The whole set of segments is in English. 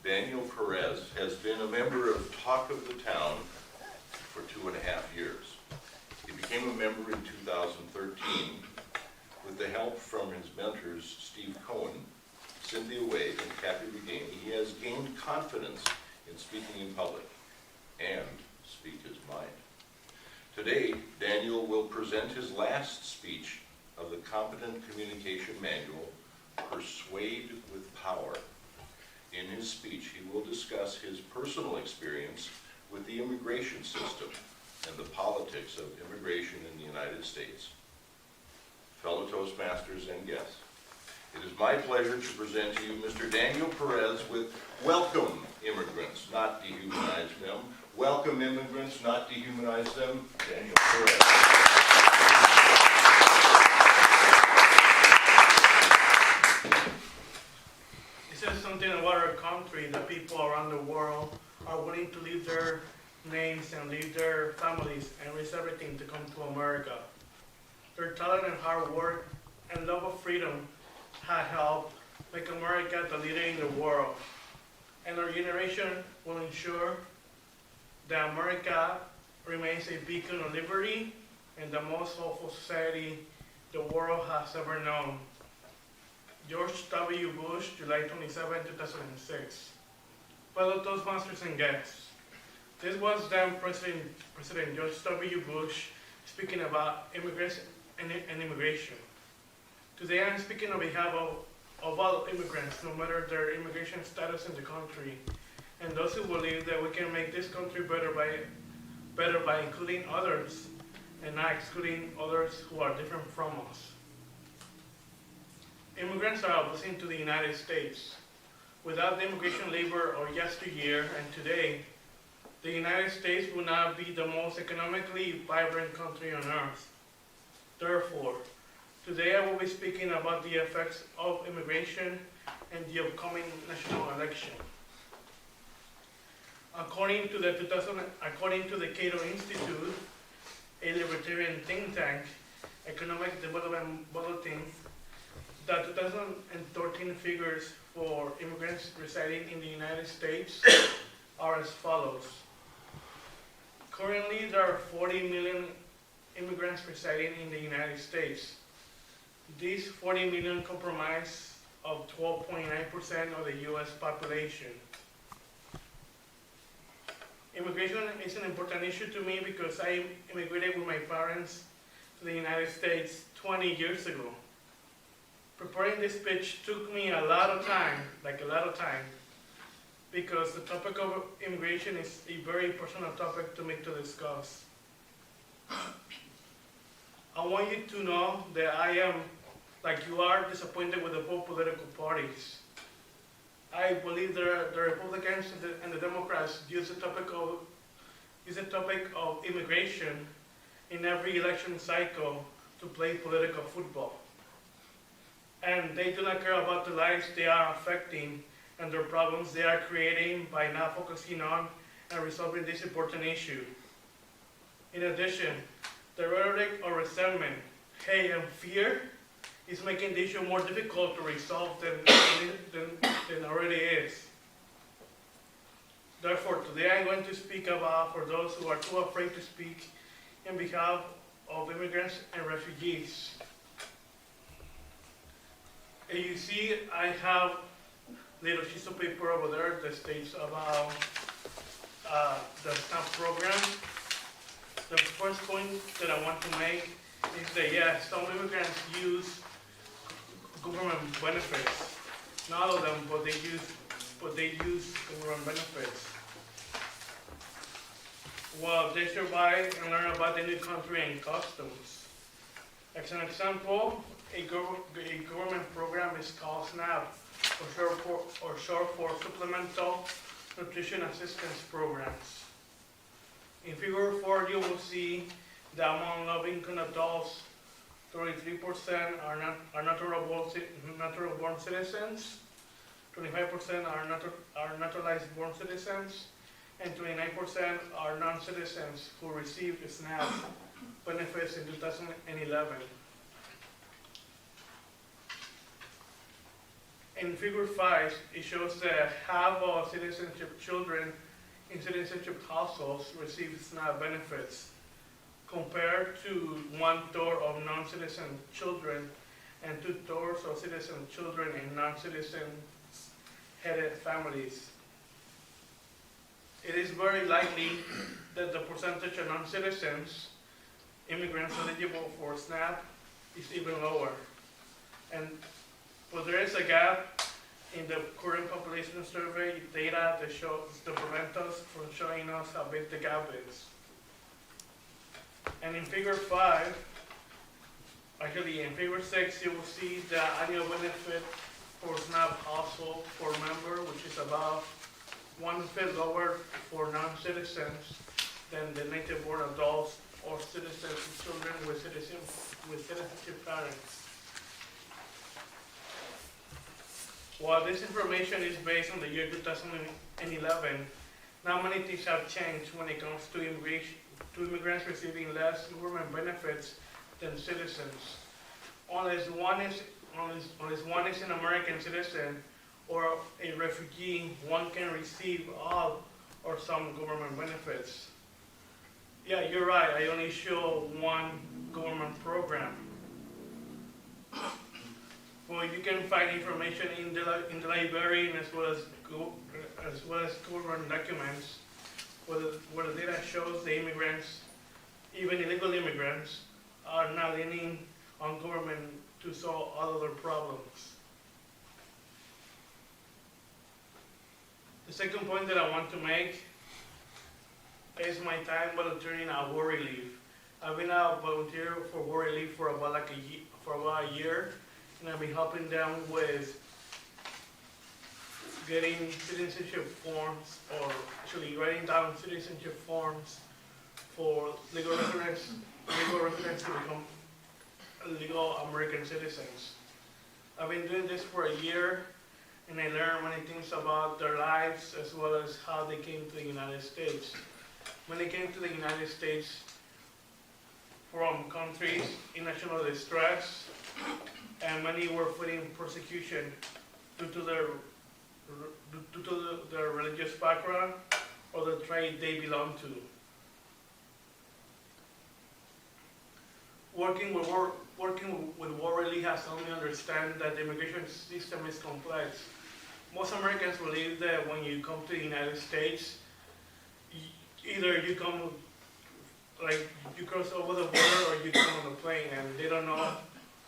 Daniel Perez has been a member of Talk of the Town for 2.5 years. He became a member in 2013 with the help from his mentors Steve Cohen, Cynthia Wade, and Kathy Reganey. He has gained confidence in speaking in public and speak his mind. Today, Daniel will present his last speech of the Competent Communication Manual, Persuade with Power. In his speech, he will discuss his personal experience with the immigration system and the politics of immigration in the United States. Fellow Toastmasters and guests, it is my pleasure to present to you Mr. Daniel Perez with Welcome Immigrants, Not Dehumanize Them. Welcome Immigrants, Not Dehumanize Them, Daniel Perez. It says something about our country that people around the world are willing to leave their names and leave their families and risk everything to come to America. Their talent and hard work and love of freedom have helped make America the leader in the world. And our generation will ensure that America remains a beacon of liberty and the most hopeful society the world has ever known. George W. Bush, July 27, 2006. Fellow Toastmasters and guests, this was then President George W. Bush speaking about immigrants and immigration. Today I'm speaking on behalf of all immigrants, no matter their immigration status in the country, and those who believe that we can make this country better by including others and not excluding others who are different from us. Immigrants are a blessing to the United States. Without the immigration labor of yesteryear and today, the United States would not be the most economically vibrant country on earth. Therefore, today I will be speaking about the effects of immigration and the upcoming national election. According to the CATO Institute, a libertarian think tank, Economic Development Bulletin, the 2013 figures for immigrants residing in the United States are as follows. Currently, there are 40 million immigrants residing in the United States. These 40 million comprise of 12.9% of the U.S. population. Immigration is an important issue to me because I immigrated with my parents to the United States 20 years ago. Preparing this speech took me a lot of time, because the topic of immigration is a very personal topic to me to discuss. I want you to know that I am, like you are, disappointed with the both political parties. I believe the Republicans and the Democrats use the topic of immigration in every election cycle to play political football. And they do not care about the lives they are affecting and the problems they are creating by not focusing on and resolving this important issue. In addition, the rhetoric of resentment, hate, and fear is making the issue more difficult to resolve than already is. Therefore, today I'm going to speak about for those who are too afraid to speak in behalf of immigrants and refugees. And you see, I have a little piece of paper over there that states about the SNAP program. The first point that I want to make is that yes, some immigrants use government benefits. Not all of them, but they use government benefits. Well, they survive and learn about the new country and customs. As an example, a government program is called SNAP, or short for Supplemental Nutrition Assistance Programs. In Figure 4, you will see that among low-income adults, 33% are natural-born citizens, 25% are naturalized born citizens, and 29% are non-citizens who received SNAP benefits in 2011. In figure 5, it shows that half of citizenship children in citizenship households receive SNAP benefits, compared to 1/3 of non-citizen children and 2/3 of citizen children in non-citizen headed families. It is very likely that the percentage of non-citizens, immigrants eligible for SNAP, is even lower. But there is a gap in the current population survey data that prevent us from showing us how big the gap is. And in figure 5, actually in figure 6, you will see the annual benefit for SNAP household per member, which is about 1/5 lower for non-citizens than the native born adults or citizens children with citizenship parents. While this information is based on the year 2011, not many things have changed when it comes to immigrants receiving less government benefits than citizens. Unless one is an American citizen or a refugee, one can receive all or some government benefits. Yeah, you're right, I only show one government program. Well, you can find information in the library as well as government documents where the data shows the immigrants, even illegal immigrants, are now leaning on government to solve all of their problems. The second point that I want to make is my time volunteering at War Relief. I've been a volunteer for War Relief for about a year, and I've been helping them with getting citizenship forms, or actually writing down citizenship forms for legal residents to become legal American citizens. I've been doing this for a year, and I learned many things about their lives as well as how they came to the United States. When they came to the United States from countries in national distress, and many were fleeing persecution due to their religious background or the tribe they belong to. Working with War Relief has helped me understand that the immigration system is complex. Most Americans believe that when you come to the United States, either you come, like, you cross over the border or you come on a plane, and they don't know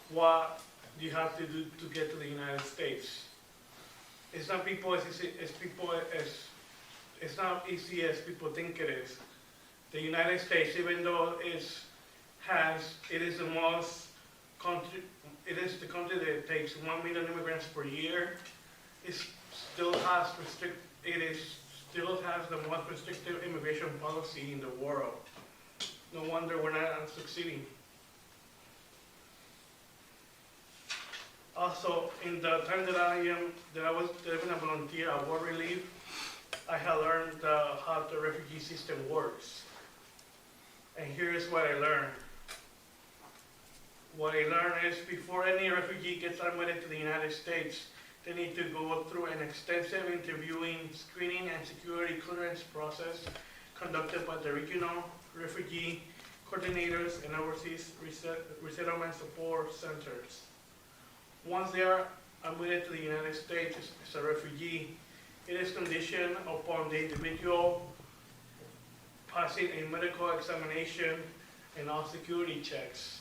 what you have to do to get to the United States. It's not easy as people think it is. The United States, even though it is the country that takes 1 million immigrants per year, it still has the most restrictive immigration policy in the world. No wonder we're not succeeding. Also, in the time that I've been a volunteer at War Relief, I have learned how the refugee system works. And here's what I learned. What I learned is before any refugee gets admitted to the United States, they need to go through an extensive interviewing, screening, and security clearance process conducted by the regional refugee coordinators and overseas resettlement support centers. Once they are admitted to the United States as a refugee, it is conditioned upon the individual passing a medical examination and all security checks.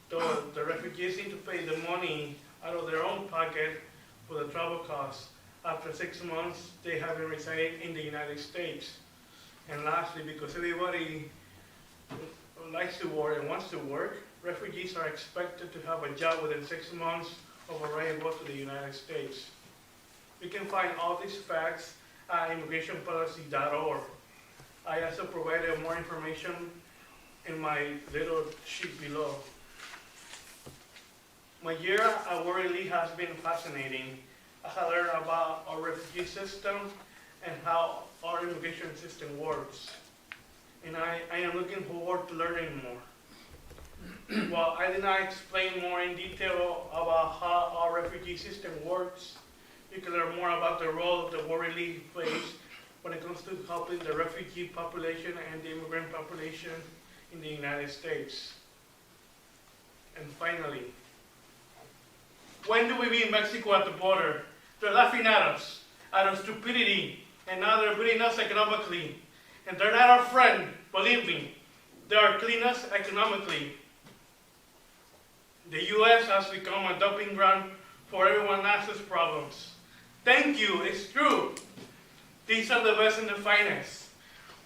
Though the refugees need to pay the money out of their own pocket for the travel costs. After 6 months, they have been residing in the United States. And lastly, because everybody likes to work and wants to work, refugees are expected to have a job within 6 months of arrival to the United States. You can find all these facts at immigrationpolicy.org. I also provided more information in my little sheet below. My year at War Relief has been fascinating. I have learned about our refugee system and how our immigration system works. And I am looking forward to learning more. Well, I did not explain more in detail about how our refugee system works. You can learn more about the role of the war relief plays when it comes to helping the refugee population and the immigrant population in the United States. And finally, when do we meet Mexico at the border? They're laughing at us, at our stupidity, and now they're beating us economically. And they're not our friend, believe me. They are killing us economically. The U.S. has become a dumping ground for everyone else's problems. Thank you, it's true. These are the best and the finest.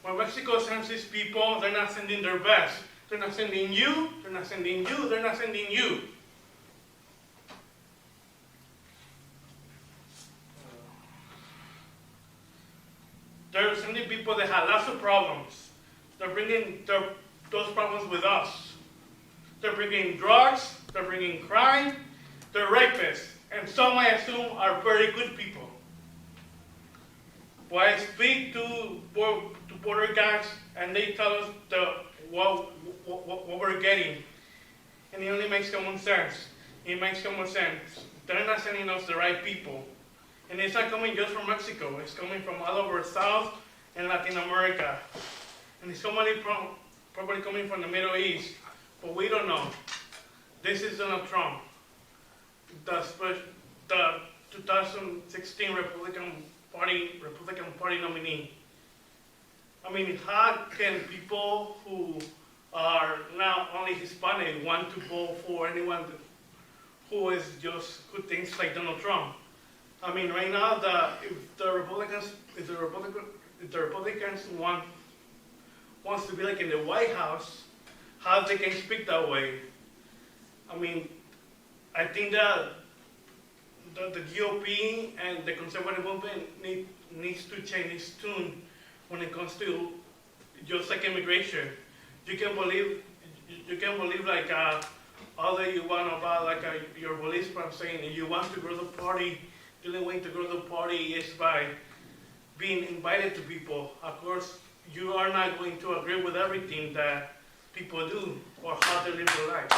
When Mexico sends these people, they're not sending their best. They're not sending you, they're not sending you, they're not sending you. They're sending people that have lots of problems. They're bringing those problems with us. They're bringing drugs, they're bringing crime, they're rapists, and some I assume are very good people. When I speak to border guards and they tell us what we're getting, and it only makes common sense. It makes common sense. They're not sending us the right people. And it's not coming just from Mexico. It's coming from all over South and Latin America. And it's probably coming from the Middle East. But we don't know. This is Donald Trump, the 2016 Republican Party nominee. I mean, how can people who are now only Hispanic want to vote for anyone who thinks like Donald Trump? I mean, right now, if the Republicans wants to be like in the White House, how they can speak that way? I mean, I think that the GOP and the conservative movement needs to change its tune when it comes to just like immigration. You can believe like all that you want about like your police saying you want to grow the party. The only way to grow the party is by being invited to people. Of course, you are not going to agree with everything that people do or how they live their life.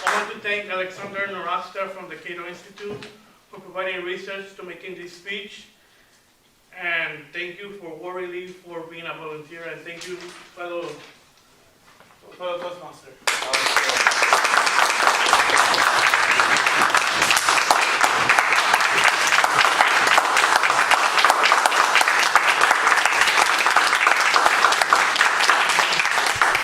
I want to thank Nowrasteh from the CATO Institute for providing research to making this speech. And thank you for War Relief for being a volunteer, and thank you, fellow Toastmasters.